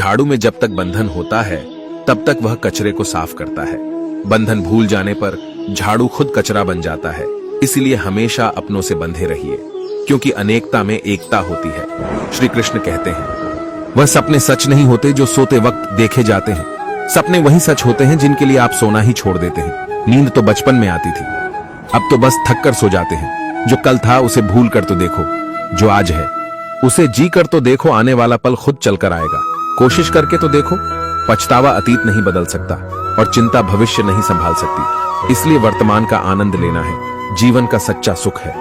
झाड़ू में जब तक बंधन होता है तब तक वह कचरे को साफ करता है। बंधन भूल जाने पर झाड़ू खुद कचरा बन जाता है। इसलिए हमेशा अपनों से बंधे रहिए, क्योंकि अनेकता में एकता होती है। श्री कृष्ण कहते हैं, वह सपने सच नहीं होते जो सोते वक्त देखे जाते हैं। सपने वही सच होते हैं जिनके लिए आप सोना ही छोड़ देते हैं। नींद तो बचपन में आती थी, अब तो बस थक कर सो जाते हैं। जो कल था उसे भूल कर तो देखो, जो आज है उसे जी कर तो देखो। आने वाला पल खुद चलकर आएगा, कोशिश करके तो देखो। पछतावा अतीत नहीं बदल सकता और चिंता भविष्य नहीं संभाल सकती। इसलिए वर्तमान का आनंद लेना है, जीवन का सच्चा सुख है।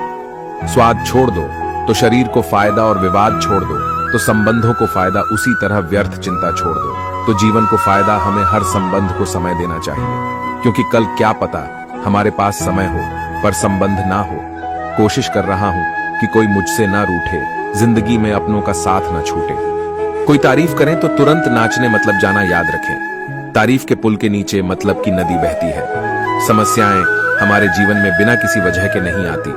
स्वाद छोड़ दो तो शरीर को फायदा, और विवाद छोड़ दो तो संबंधों को फायदा। उसी तरह व्यर्थ चिंता छोड़ दो तो जीवन को फायदा। हमें हर संबंध को समय देना चाहिए, क्योंकि कल क्या पता हमारे पास समय हो पर संबंध ना हो। कोशिश कर रहा हूं कि कोई मुझसे ना रूठे, जिंदगी में अपनों का साथ ना छूटे। कोई तारीफ करें तो तुरंत नाचने मतलब जाना याद रखें। तारीफ के पुल के नीचे मतलब की नदी बहती है। समस्याएं हमारे जीवन में बिना किसी वजह के नहीं आती,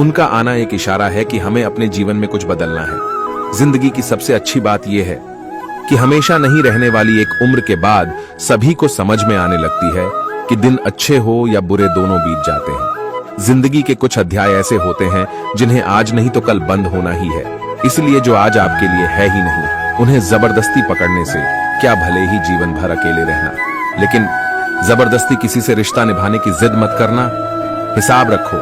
उनका आना एक इशारा है कि हमें अपने जीवन में कुछ बदलना है। जिंदगी की सबसे अच्छी बात यह है कि हमेशा नहीं रहने वाली एक उम्र के बाद सभी को समझ में आने लगती है कि दिन अच्छे हो या बुरे दोनों बीत जाते हैं। जिंदगी के कुछ अध्याय ऐसे होते हैं जिन्हें आज नहीं तो कल बंद होना ही है। इसलिए जो आज आपके लिए है ही नहीं, उन्हें जबरदस्ती पकड़ने से क्या भले ही जीवन भर अकेले रहना, लेकिन जबरदस्ती किसी से रिश्ता निभाने की जिद मत करना। हिसाब रखो,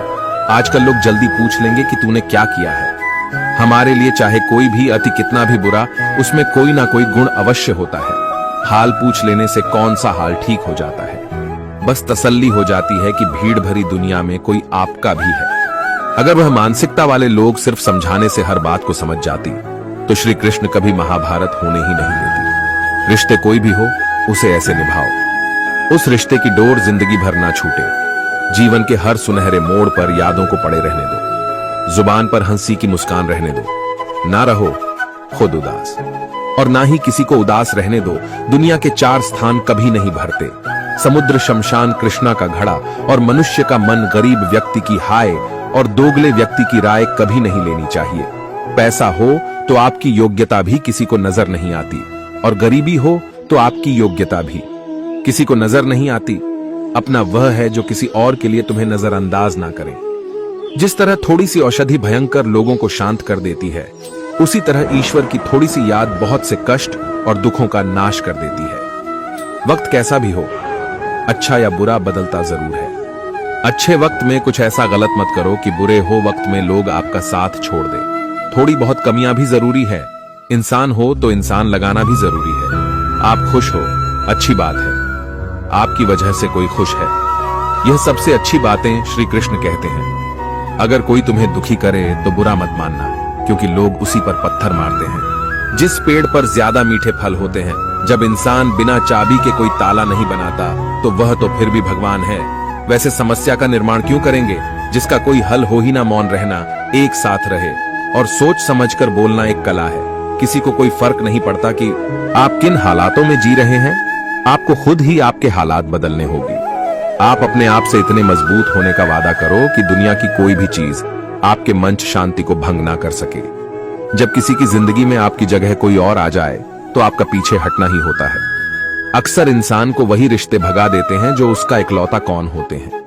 आजकल लोग जल्दी पूछ लेंगे कि तूने क्या किया है। हमारे लिए चाहे कोई भी अति कितना भी बुरा, उसमें कोई ना कोई गुण अवश्य होता है। हाल पूछ लेने से कौन सा हाल ठीक हो जाता है। बस तसल्ली हो जाती है कि भीड़ भरी दुनिया में कोई आपका भी है। अगर वह मानसिकता वाले लोग सिर्फ समझाने से हर बात को समझ जाती तो श्री कृष्ण कभी महाभारत होने ही नहीं देती। रिश्ते कोई भी हो, उसे ऐसे निभाओ, उस रिश्ते की डोर जिंदगी भर ना छूटे। जीवन के हर सुनहरे मोड़ पर यादों को पड़े रहने दो, जुबान पर हंसी की मुस्कान रहने दो। ना रहो खुद उदास, और ना ही किसी को उदास रहने दो। दुनिया के 4 स्थान कभी नहीं भरते, समुद्र, शमशान, कृष्णा का घड़ा, और मनुष्य का मन। गरीब व्यक्ति की हाय और दोगले व्यक्ति की राय कभी नहीं लेनी चाहिए। पैसा हो तो आपकी योग्यता भी किसी को नजर नहीं आती, और गरीबी हो तो आपकी योग्यता भी किसी को नजर नहीं आती। अपना वह है जो किसी और के लिए तुम्हें नजरअंदाज ना करे। जिस तरह थोड़ी सी औषधि भयंकर लोगों को शांत कर देती है, उसी तरह ईश्वर की थोड़ी सी याद बहुत से कष्ट और दुखों का नाश कर देती है। वक्त कैसा भी हो, अच्छा या बुरा, बदलता जरूर है। अच्छे वक्त में कुछ ऐसा गलत मत करो कि बुरे हो वक्त में लोग आपका साथ छोड़ दे। थोड़ी बहुत कमियां भी जरूरी है। इंसान हो तो इंसान लगाना भी जरूरी है। आप खुश हो, अच्छी बात है। आपकी वजह से कोई खुश है, यह सबसे अच्छी बातें श्री कृष्ण कहते हैं। अगर कोई तुम्हें दुखी करे तो बुरा मत मानना, क्योंकि लोग उसी पर पत्थर मारते हैं। जिस पेड़ पर ज्यादा मीठे फल होते हैं, जब इंसान बिना चाबी के कोई ताला नहीं बनाता तो वह तो फिर भी भगवान है। वैसे समस्या का निर्माण क्यों करेंगे जिसका कोई हल हो ही ना। मौन रहना, एक साथ रहे और सोच समझकर बोलना एक कला है। किसी को कोई फर्क नहीं पड़ता कि आप किन हालातों में जी रहे हैं, आपको खुद ही आपके हालात बदलने होंगे। आप अपने आप से इतने मजबूत होने का वादा करो कि दुनिया की कोई भी चीज आपके मंच शांति को भंग ना कर सके। जब किसी की जिंदगी में आपकी जगह कोई और आ जाए तो आपका पीछे हटना ही होता है। अक्सर इंसान को वही रिश्ते भगा देते हैं जो उसका इकलौता कौन होते हैं।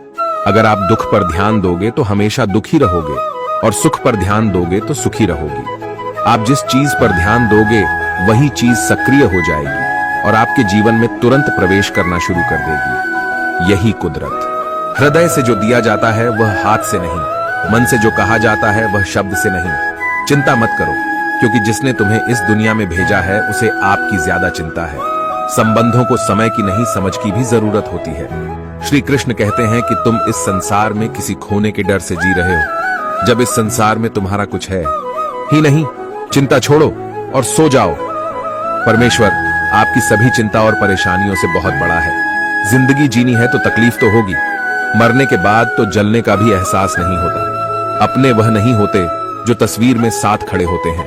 अगर आप दुख पर ध्यान दोगे तो हमेशा दुखी रहोगे, और सुख पर ध्यान दोगे तो सुखी रहोगी। आप जिस चीज पर ध्यान दोगे वही चीज सक्रिय हो जाएगी और आपके जीवन में तुरंत प्रवेश करना शुरू कर देगी। यही कुदरत। हृदय से जो दिया जाता है वह हाथ से नहीं, मन से जो कहा जाता है वह शब्द से नहीं। चिंता मत करो, क्योंकि जिसने तुम्हें इस दुनिया में भेजा है उसे आपकी ज्यादा चिंता है। संबंधों को समय की नहीं, समझ की भी जरूरत होती है। श्री कृष्ण कहते हैं कि तुम इस संसार में किसी खोने के डर से जी रहे हो, जब इस संसार में तुम्हारा कुछ है ही नहीं। चिंता छोड़ो और सो जाओ। परमेश्वर आपकी सभी चिंता और परेशानियों से बहुत बड़ा है। जिंदगी जीनी है तो तकलीफ तो होगी। मरने के बाद तो जलने का भी एहसास नहीं होता। अपने वह नहीं होते जो तस्वीर में साथ खड़े होते हैं,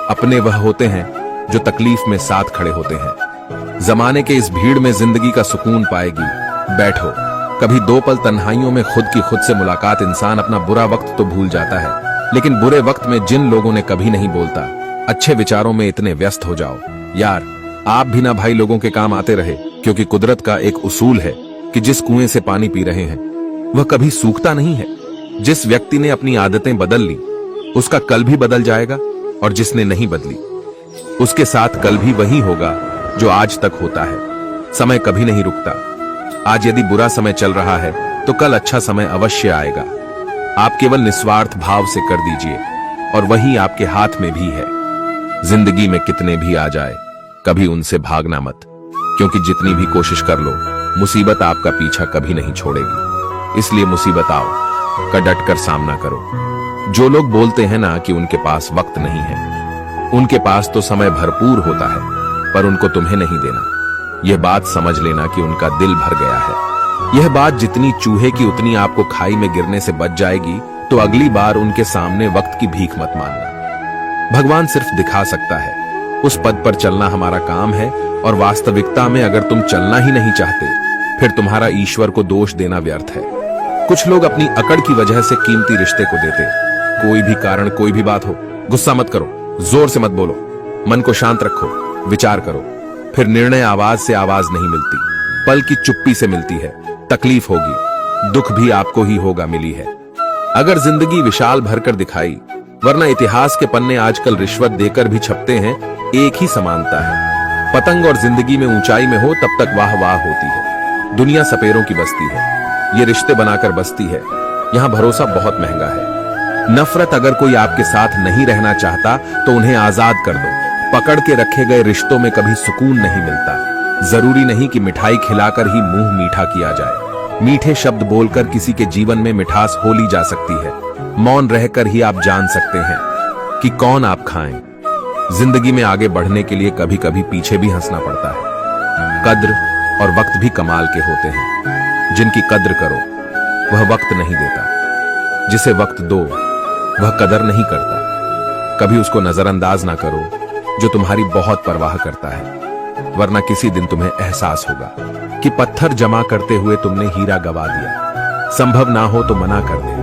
अपने वह होते हैं जो तकलीफ में साथ खड़े होते हैं। जमाने के इस भीड़ में जिंदगी का सुकून पाएगी। बैठो, कभी 2 पल तन्हाइयों में खुद से मुलाकात। इंसान अपना बुरा वक्त तो भूल जाता है, लेकिन बुरे वक्त में जिन लोगों ने कभी नहीं बोलता, अच्छे विचारों में इतने व्यस्त हो जाओ। यार, आप भी ना भाई लोगों के काम आते रहे, क्योंकि कुदरत का एक उसूल है कि जिस कुएं से पानी पी रहे हैं वह कभी सूखता नहीं है। जिस व्यक्ति ने अपनी आदतें बदल ली उसका कल भी बदल जाएगा, और जिसने नहीं बदली उसके साथ कल भी वही होगा जो आज तक होता है। समय कभी नहीं रुकता। आज यदि बुरा समय चल रहा है तो कल अच्छा समय अवश्य आएगा। आप केवल निस्वार्थ भाव से कर दीजिए और वही आपके हाथ में भी है। जिंदगी में कितने भी आ जाए कभी उनसे भागना मत, क्योंकि जितनी भी कोशिश कर लो मुसीबत आपका पीछा कभी नहीं छोड़ेगी। इसलिए मुसीबत आओ का डट कर सामना करो। जो लोग बोलते हैं ना कि उनके पास वक्त नहीं है, उनके पास तो समय भरपूर होता है, पर उनको तुम्हें नहीं देना। यह बात समझ लेना कि उनका दिल भर गया है। यह बात जितनी चूहे की उतनी आपको खाई में गिरने से बच जाएगी, तो अगली बार उनके सामने वक्त की भीख मत मांगना। भगवान सिर्फ दिखा सकता है, उस पद पर चलना हमारा काम है, और वास्तविकता में अगर तुम चलना ही नहीं चाहते फिर तुम्हारा ईश्वर को दोष देना व्यर्थ है। कुछ लोग अपनी अकड़ की वजह से कीमती रिश्ते को देते। कोई भी कारण, कोई भी बात हो, गुस्सा मत करो, जोर से मत बोलो, मन को शांत रखो, विचार करो। फिर निर्णय आवाज से आवाज नहीं मिलती, पल की चुप्पी से मिलती है। तकलीफ होगी, दुख भी आपको ही होगा मिली है। अगर जिंदगी विशाल भरकर दिखाई, वरना इतिहास के पन्ने आजकल रिश्वत देकर भी छपते हैं, एक ही समानता है। पतंग और जिंदगी में ऊंचाई में हो तब तक वाह वाह होती है। दुनिया सपेरों की बस्ती है, ये रिश्ते बनाकर बसती है। यहाँ भरोसा बहुत महंगा है। नफरत अगर कोई आपके साथ नहीं रहना चाहता तो उन्हें आजाद कर दो। पकड़ के रखे गए रिश्तों में कभी सुकून नहीं मिलता। जरूरी नहीं कि मिठाई खिलाकर ही मुंह मीठा किया जाए। मीठे शब्द बोलकर किसी के जीवन में मिठास होली जा सकती है। मौन रहकर ही आप जान सकते हैं कि कौन आप खाएं। जिंदगी में आगे बढ़ने के लिए कभी कभी पीछे भी हंसना पड़ता है। कद्र और वक्त भी कमाल के होते हैं। जिनकी कद्र करो वह वक्त नहीं देता, जिसे वक्त दो वह कदर नहीं करता। कभी उसको नजरअंदाज ना करो जो तुम्हारी बहुत परवाह करता है, वरना किसी दिन तुम्हें एहसास होगा कि पत्थर जमा करते हुए तुमने हीरा गवा दिया। संभव ना हो तो मना कर दे,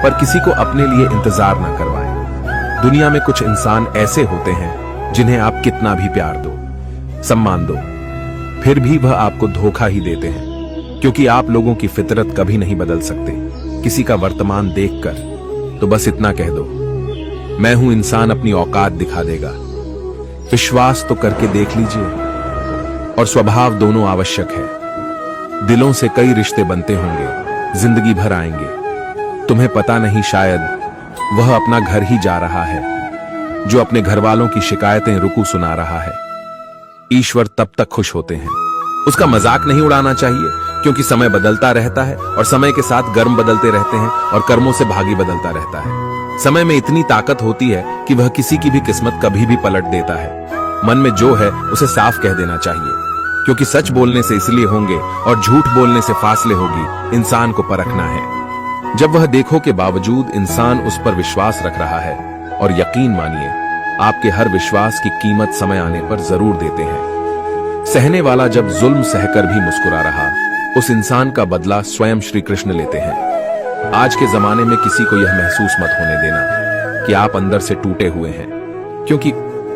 पर किसी को अपने लिए इंतजार ना करवाएं। दुनिया में कुछ इंसान ऐसे होते हैं जिन्हें आप कितना भी प्यार दो, सम्मान दो, फिर भी वह आपको धोखा ही देते हैं, क्योंकि आप लोगों की फितरत कभी नहीं बदल सकते। किसी का वर्तमान देखकर तो बस इतना कह दो, मैं हूं इंसान, अपनी औकात दिखा देगा। विश्वास तो करके देख लीजिए। और स्वभाव दोनों आवश्यक है। दिलों से कई रिश्ते बनते होंगे, जिंदगी भर आएंगे। तुम्हें पता नहीं, शायद वह अपना घर ही जा रहा है जो अपने घर वालों की शिकायतें रुकू सुना रहा है। ईश्वर तब तक खुश होते हैं। उसका मजाक नहीं उड़ाना चाहिए, क्योंकि समय बदलता रहता है और समय के साथ कर्म बदलते रहते हैं और कर्मों से भागी बदलता रहता है। समय में इतनी ताकत होती है कि वह किसी की भी किस्मत कभी भी पलट देता है। मन में जो है उसे साफ कह देना चाहिए, क्योंकि सच बोलने से इसलिए होंगे और झूठ बोलने से फासले होगी। इंसान को परखना है। जब वह देखो के बावजूद इंसान उस पर विश्वास रख रहा है, और यकीन मानिए आपके हर विश्वास की कीमत समय आने पर जरूर देते हैं। सहने वाला जब जुल्म सहकर भी मुस्कुरा रहा, उस इंसान का बदला स्वयं श्री कृष्ण लेते हैं। आज के जमाने में किसी को यह महसूस मत होने देना कि आप अंदर से टूटे हुए हैं, क्योंकि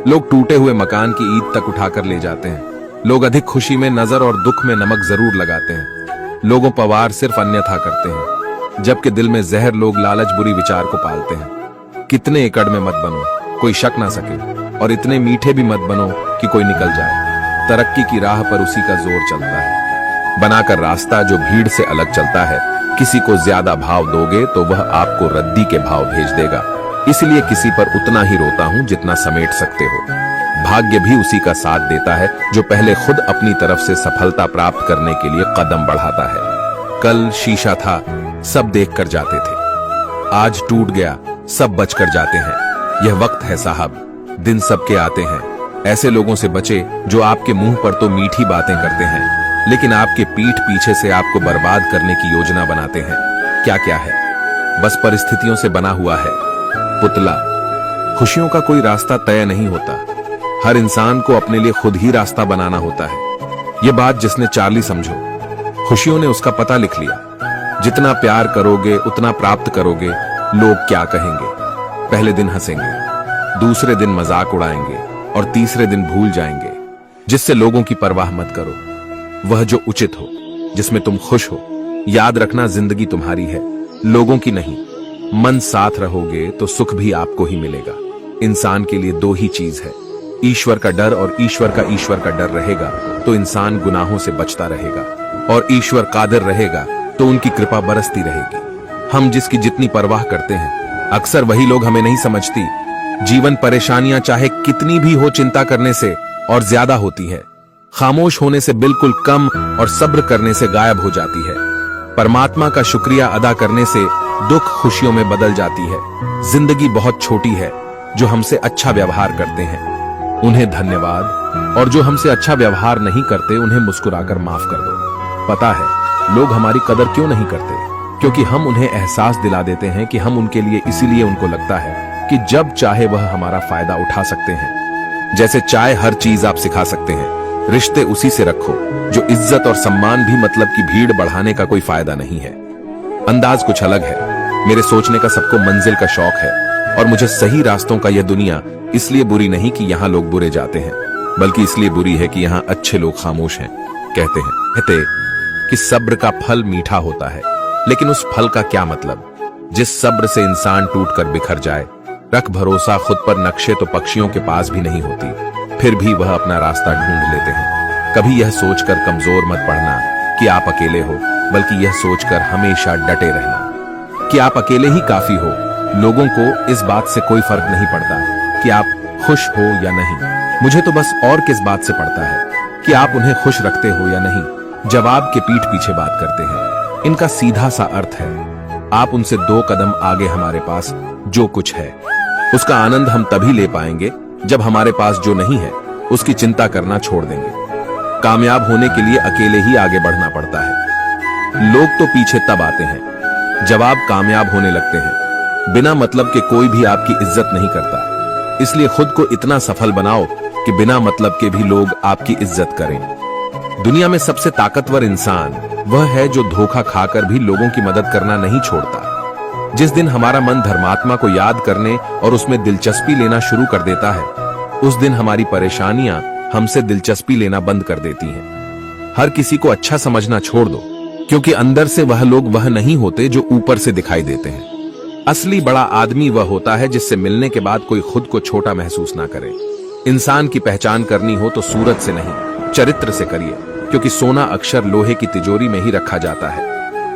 लोग टूटे हुए मकान की ईंट तक उठाकर ले जाते हैं। लोग अधिक खुशी में नजर और दुख में नमक जरूर लगाते हैं। लोगों पवार सिर्फ अन्यथा करते हैं, जबकि दिल में जहर लोग लालच बुरी विचार को पालते हैं। कितने एकड़ में मत बनो कोई शक ना सके, और इतने मीठे भी मत बनो कि कोई निकल जाए। तरक्की की राह पर उसी का जोर चलता है। बनाकर रास्ता जो भीड़ से अलग चलता है, किसी को ज्यादा भाव दोगे तो वह आपको रद्दी के भाव भेज देगा। इसलिए किसी पर उतना ही रोता हूं जितना समेट सकते हो। भाग्य भी उसी का साथ देता है जो पहले खुद अपनी तरफ से सफलता प्राप्त करने के लिए कदम बढ़ाता है। कल शीशा था, सब देख कर जाते थे। आज टूट गया, सब बचकर जाते हैं। यह वक्त है साहब, दिन सबके आते हैं। ऐसे लोगों से बचे जो आपके मुंह पर तो मीठी बातें करते हैं, लेकिन आपके पीठ पीछे से आपको बर्बाद करने की योजना बनाते हैं। क्या क्या है, बस परिस्थितियों से बना हुआ है पुतला। खुशियों का कोई रास्ता तय नहीं होता, हर इंसान को अपने लिए खुद ही रास्ता बनाना होता है। यह बात जिसने चार्ली समझो, खुशियों ने उसका पता लिख लिया। जितना प्यार करोगे उतना प्राप्त करोगे। लोग क्या कहेंगे? पहले दिन हंसेंगे, दूसरे दिन मजाक उड़ाएंगे और तीसरे दिन भूल जाएंगे। जिससे लोगों की परवाह मत करो, वह जो उचित हो, जिसमें तुम खुश हो। याद रखना, जिंदगी तुम्हारी है, लोगों की नहीं। मन साथ रहोगे तो सुख भी आपको ही मिलेगा। इंसान के लिए दो ही चीज है, ईश्वर का डर, और ईश्वर का डर रहेगा तो इंसान गुनाहों से बचता रहेगा, और ईश्वर कादिर रहेगा तो उनकी कृपा बरसती रहेगी। हम जिसकी जितनी परवाह करते हैं, अक्सर वही लोग हमें नहीं समझती। जीवन परेशानियां चाहे कितनी भी हो, चिंता करने से और ज्यादा होती है, खामोश होने से बिल्कुल कम, और सब्र करने से गायब हो जाती है। परमात्मा का शुक्रिया अदा करने से दुख खुशियों में बदल जाती है। जिंदगी बहुत छोटी है, जो हमसे अच्छा व्यवहार करते हैं उन्हें धन्यवाद, और जो हमसे अच्छा व्यवहार नहीं करते उन्हें मुस्कुराकर माफ कर दो। पता है लोग हमारी कदर क्यों नहीं करते? क्योंकि हम उन्हें एहसास दिला देते हैं कि हम उनके लिए, इसीलिए उनको लगता है कि जब चाहे वह हमारा फायदा उठा सकते हैं। जैसे चाय हर चीज आप सिखा सकते हैं, रिश्ते उसी से रखो जो इज्जत और सम्मान भी, मतलब कि भीड़ बढ़ाने का कोई फायदा नहीं है। अंदाज कुछ अलग है। मेरे सोचने का सबको मंजिल का शौक है, और मुझे सही रास्तों का यह दुनिया इसलिए बुरी नहीं कि यहाँ लोग बुरे जाते हैं, बल्कि इसलिए बुरी है कि यहाँ अच्छे लोग खामोश हैं। कहते कि सब्र का फल मीठा होता है, लेकिन उस फल का क्या मतलब जिस सब्र से इंसान टूटकर बिखर जाए। रख भरोसा खुद पर, नक्शे तो पक्षियों के पास भी नहीं होती, फिर भी वह अपना रास्ता ढूंढ लेते हैं। कभी यह सोचकर कमजोर मत पड़ना कि आप अकेले हो, बल्कि यह सोचकर हमेशा डटे रहना कि आप अकेले ही काफी हो। लोगों को इस बात से कोई फर्क नहीं पड़ता कि आप खुश हो या नहीं। मुझे तो बस और किस बात से पड़ता है कि आप उन्हें खुश रखते हो या नहीं। जवाब के पीठ पीछे बात करते हैं। इनका सीधा सा अर्थ है, आप उनसे 2 कदम आगे, हमारे पास जो कुछ है उसका आनंद हम तभी ले पाएंगे जब हमारे पास जो नहीं है उसकी चिंता करना छोड़ देंगे। कामयाब होने के लिए अकेले ही आगे बढ़ना पड़ता है। लोग तो पीछे तब आते हैं जब आप कामयाब होने लगते हैं। बिना मतलब के कोई भी आपकी इज्जत नहीं करता, इसलिए खुद को इतना सफल बनाओ कि बिना मतलब के भी लोग आपकी इज्जत करें। दुनिया में सबसे ताकतवर इंसान वह है जो धोखा खाकर भी लोगों की मदद करना नहीं छोड़ता। जिस दिन हमारा मन धर्मात्मा को याद करने और उसमें दिलचस्पी लेना शुरू कर देता है, उस दिन हमारी परेशानियां हमसे दिलचस्पी लेना बंद कर देती हैं। हर किसी को अच्छा समझना छोड़ दो, क्योंकि अंदर से वह लोग वह नहीं होते जो ऊपर से दिखाई देते हैं। असली बड़ा आदमी वह होता है जिससे मिलने के बाद कोई खुद को छोटा महसूस ना करे। इंसान की पहचान करनी हो तो सूरत से नहीं, चरित्र से करिए, क्योंकि सोना अक्सर लोहे की तिजोरी में ही रखा जाता है।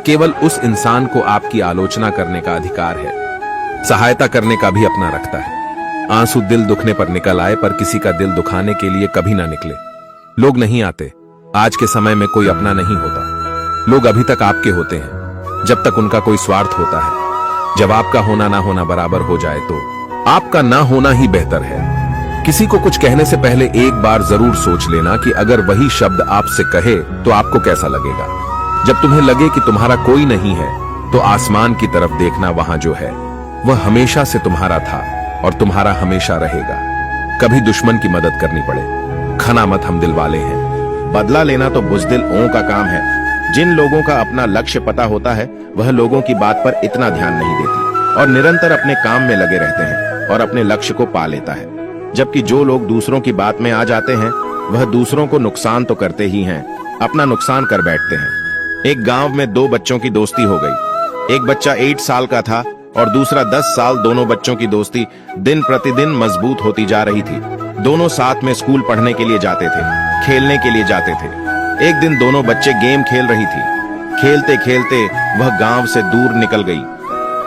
केवल उस इंसान को आपकी आलोचना करने का अधिकार है, सहायता करने का भी अपना रखता है। आंसू दिल दुखने पर निकल आए, पर किसी का दिल दुखाने के लिए कभी ना निकले। लोग नहीं आते, आज के समय में कोई अपना नहीं होता। लोग अभी तक आपके होते हैं जब तक उनका कोई स्वार्थ होता है। जब आपका होना ना होना बराबर हो जाए तो आपका ना होना ही बेहतर है। किसी को कुछ कहने से पहले एक बार जरूर सोच लेना कि अगर वही शब्द आपसे कहे तो आपको कैसा लगेगा। जब तुम्हें लगे कि तुम्हारा कोई नहीं है, तो आसमान की तरफ देखना, वहां जो है वह हमेशा से तुम्हारा था और तुम्हारा हमेशा रहेगा। कभी दुश्मन की मदद करनी पड़े, खना मत, हम दिल वाले हैं। बदला लेना तो बुज़दिल ओं का काम है। जिन लोगों का अपना लक्ष्य पता होता है, वह लोगों की बात पर इतना ध्यान नहीं देती और निरंतर अपने काम में लगे रहते हैं और अपने लक्ष्य को पा लेता है। जबकि जो लोग दूसरों की बात में आ जाते हैं, वह दूसरों को नुकसान तो करते ही हैं, अपना नुकसान कर बैठते हैं। एक गांव में 2 बच्चों की दोस्ती हो गई। एक बच्चा 8 साल का था और दूसरा 10 साल। दोनों बच्चों की दोस्ती दिन प्रतिदिन मजबूत होती जा रही थी। दोनों साथ में स्कूल पढ़ने के लिए जाते थे, खेलने के लिए जाते थे। एक दिन दोनों बच्चे गेम खेल रही थी। खेलते खेलते वह गांव से दूर निकल गई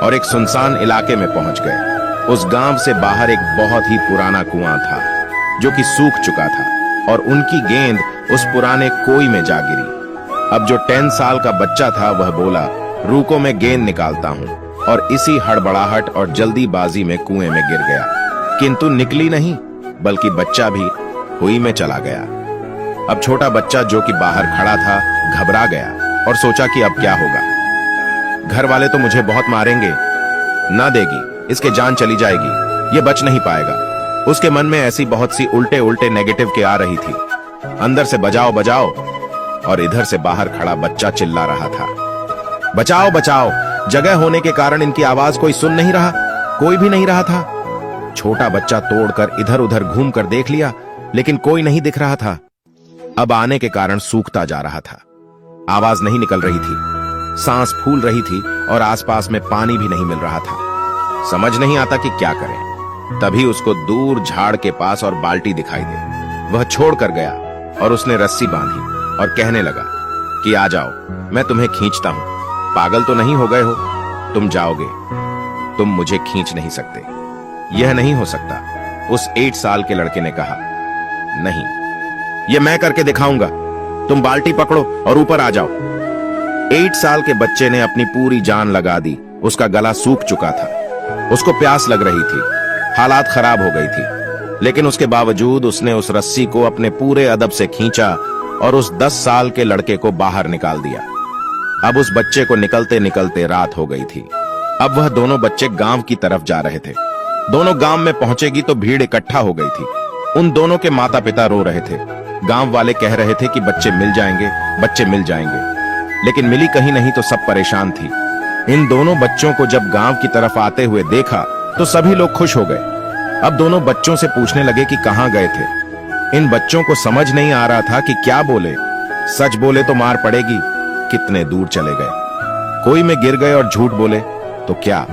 और एक सुनसान इलाके में पहुंच गए। उस गांव से बाहर एक बहुत ही पुराना कुआं था जो कि सूख चुका था और उनकी गेंद उस पुराने कुएं में जा गिरी। अब जो 10 साल का बच्चा था वह बोला, रुको मैं गेंद निकालता हूं, और इसी हड़बड़ाहट और जल्दीबाजी में कुएं में गिर गया। किंतु निकली नहीं, बल्कि बच्चा भी कुएं में चला गया। अब छोटा बच्चा जो कि बाहर खड़ा था घबरा गया और सोचा कि अब क्या होगा। घर वाले तो मुझे बहुत मारेंगे, ना देगी, इसके जान चली जाएगी, ये बच नहीं पाएगा। उसके मन में ऐसी बहुत सी उल्टे उल्टे नेगेटिव के आ रही थी। अंदर से बजाओ बजाओ और इधर से बाहर खड़ा बच्चा चिल्ला रहा था, बचाओ बचाओ। जगह होने के कारण इनकी आवाज कोई सुन नहीं रहा, कोई भी नहीं रहा था। छोटा बच्चा तोड़कर इधर उधर घूमकर देख लिया, लेकिन कोई नहीं दिख रहा था। अब आने के कारण सूखता जा रहा था। आवाज नहीं निकल रही थी, सांस फूल रही थी और आसपास में पानी भी नहीं मिल रहा था। समझ नहीं आता कि क्या करें। तभी उसको दूर झाड़ के पास और बाल्टी दिखाई दी। वह छोड़ कर गया और उसने रस्सी बांधी और कहने लगा कि आ जाओ, मैं तुम्हें खींचता हूं। पागल तो नहीं हो गए हो? तुम जाओगे, तुम मुझे खींच नहीं सकते। यह नहीं हो सकता, उस 8 साल के लड़के ने कहा। नहीं, यह मैं करके दिखाऊंगा। तुम बाल्टी पकड़ो और ऊपर आ जाओ। 8 साल के बच्चे ने अपनी पूरी जान लगा दी। उसका गला सूख चुका था, उसको प्यास लग रही थी, हालात खराब हो गई थी, लेकिन उसके बावजूद उसने उस रस्सी को अपने पूरे अदब से खींचा और उस 10 साल के लड़के को बाहर निकाल दिया। अब उस बच्चे को निकलते निकलते रात हो गई थी। अब वह दोनों बच्चे गांव की तरफ जा रहे थे। दोनों गांव में पहुंचेगी तो भीड़ इकट्ठा हो गई थी। उन दोनों के माता पिता रो रहे थे। गांव वाले कह रहे थे कि बच्चे मिल जाएंगे, बच्चे मिल जाएंगे, लेकिन मिली कहीं नहीं तो सब परेशान थी। इन दोनों बच्चों को जब गांव की तरफ आते हुए देखा तो सभी लोग खुश हो गए। अब दोनों बच्चों से पूछने लगे कि कहां गए थे। इन बच्चों को समझ नहीं आ रहा था कि क्या बोले। सच बोले तो मार पड़ेगी, कितने दूर चले गए। कोई में गिर गए और झूठ बोले तो क्या।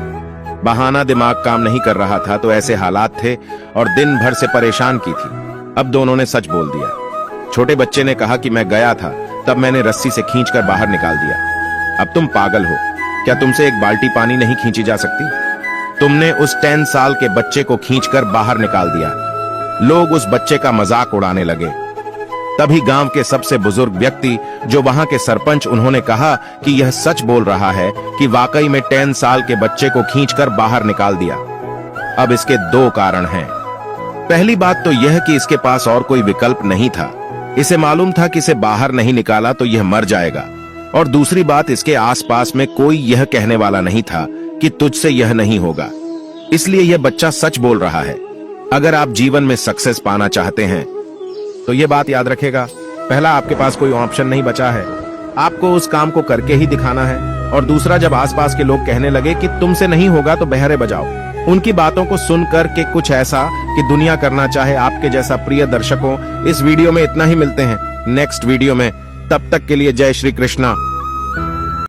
बहाना दिमाग काम नहीं कर रहा था, तो ऐसे हालात थे और दिन भर से परेशान की थी। अब दोनों ने सच बोल दिया। छोटे बच्चे ने कहा कि मैं गया था, तब मैंने रस्सी से खींचकर बाहर निकाल दिया। अब तुम पागल हो, क्या तुमसे एक बाल्टी पानी नहीं खींची जा सकती? तुमने उस 10 साल के बच्चे को खींचकर बाहर निकाल दिया। लोग उस बच्चे का मजाक उड़ाने लगे। तभी गांव के सबसे बुजुर्ग व्यक्ति, जो वहां के सरपंच, उन्होंने कहा कि यह सच बोल रहा है कि वाकई में 10 साल के बच्चे को खींचकर बाहर निकाल दिया। अब इसके 2 कारण हैं। पहली बात तो यह कि इसके पास और कोई विकल्प नहीं था। इसे मालूम था कि इसे बाहर नहीं निकाला तो यह मर जाएगा। और दूसरी बात, इसके आसपास में कोई यह कहने वाला नहीं था कि तुझसे यह नहीं होगा। इसलिए यह बच्चा सच बोल रहा है। अगर आप जीवन में सक्सेस पाना चाहते हैं तो यह बात याद रखेगा, पहला, आपके पास कोई ऑप्शन नहीं बचा है, आपको उस काम को करके ही दिखाना है। और दूसरा, जब आसपास के लोग कहने लगे कि तुमसे नहीं होगा तो बहरे बजाओ, उनकी बातों को सुनकर के कुछ ऐसा कि दुनिया करना चाहे आपके जैसा। प्रिय दर्शकों, इस वीडियो में इतना ही। मिलते हैं नेक्स्ट वीडियो में, तब तक के लिए जय श्री कृष्णा।